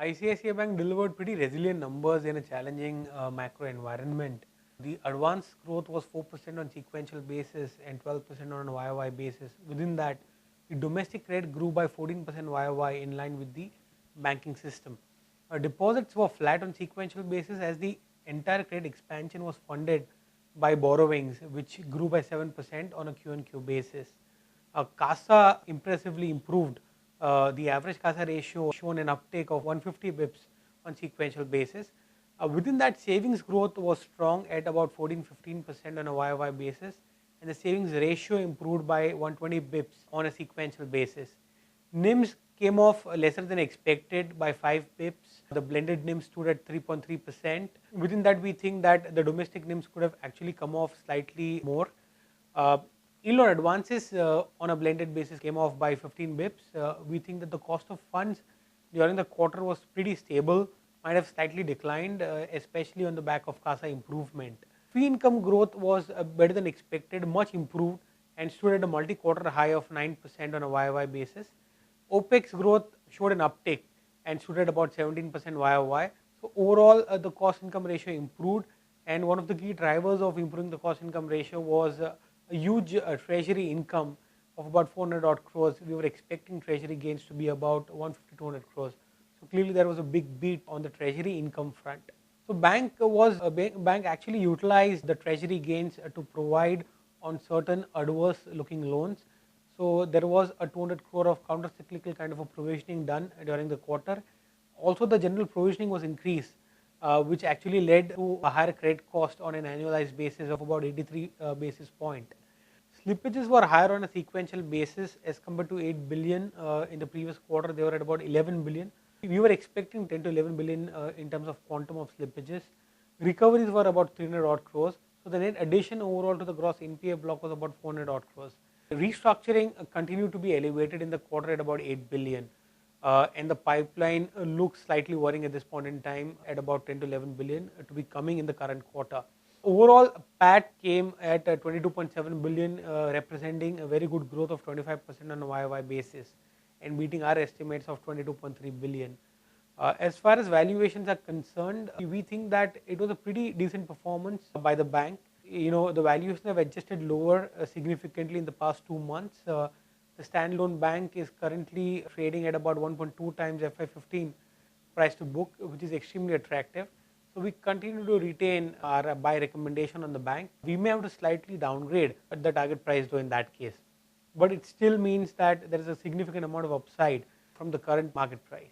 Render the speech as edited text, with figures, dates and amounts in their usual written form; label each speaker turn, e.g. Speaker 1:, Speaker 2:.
Speaker 1: ICICI Bank delivered pretty resilient numbers in a challenging macro environment. The advance growth was 4% on sequential basis and 12% on a YOY basis. Within that, the domestic credit grew by 14% YOY in line with the banking system. Deposits were flat on sequential basis as the entire credit expansion was funded by borrowings, which grew by 7% on a Q&Q basis. CASA impressively improved. The average CASA ratio shown an uptake of 150 bips on sequential basis. Within that, savings growth was strong at about 14-15% on a YOY basis, and the savings ratio improved by 120 bips on a sequential basis. NIMS came off lesser than expected by 5 bips. The blended NIM stood at 3.3%. Within that, we think that the domestic NIMS could have actually come off slightly more. Yield on advances on a blended basis came off by 15 bips. We think that the cost of funds during the quarter was pretty stable, might have slightly declined, especially on the back of CASA improvement. Fee income growth was better than expected, much improved, and stood at a multi-quarter high of 9% on a YOY basis. OPEX growth showed an uptick and stood at about 17% YOY. So overall, the cost income ratio improved, and one of the key drivers of improving the cost income ratio was a huge treasury income of about 400 odd crores. We were expecting treasury gains to be about 150-200 crores. So clearly there was a big beat on the treasury income front. So bank actually utilized the treasury gains to provide on certain adverse looking loans. So there was a 200 crore of counter cyclical kind of a provisioning done during the quarter. Also the general provisioning was increased, which actually led to a higher credit cost on an annualized basis of about 83 basis point. Slippages were higher on a sequential basis as compared to 8 billion in the previous quarter. They were at about 11 billion. We were expecting 10 to 11 billion in terms of quantum of slippages. Recoveries were about 300 odd crores. So the net addition overall to the gross NPA block was about 400 odd crores. Restructuring continued to be elevated in the quarter at about 8 billion. And the pipeline looks slightly worrying at this point in time at about 10 to 11 billion to be coming in the current quarter. Overall, PAT came at 22.7 billion, representing a very good growth of 25% on a YOY basis and meeting our estimates of 22.3 billion. As far as valuations are concerned, we think that it was a pretty decent performance by the bank. The valuations have adjusted lower significantly in the past 2 months. The standalone bank is currently trading at about 1.2 times FY15 price to book, which is extremely attractive. So we continue to retain our buy recommendation on the bank. We may have to slightly downgrade the target price though in that case, but it still means that there is a significant amount of upside from the current market price.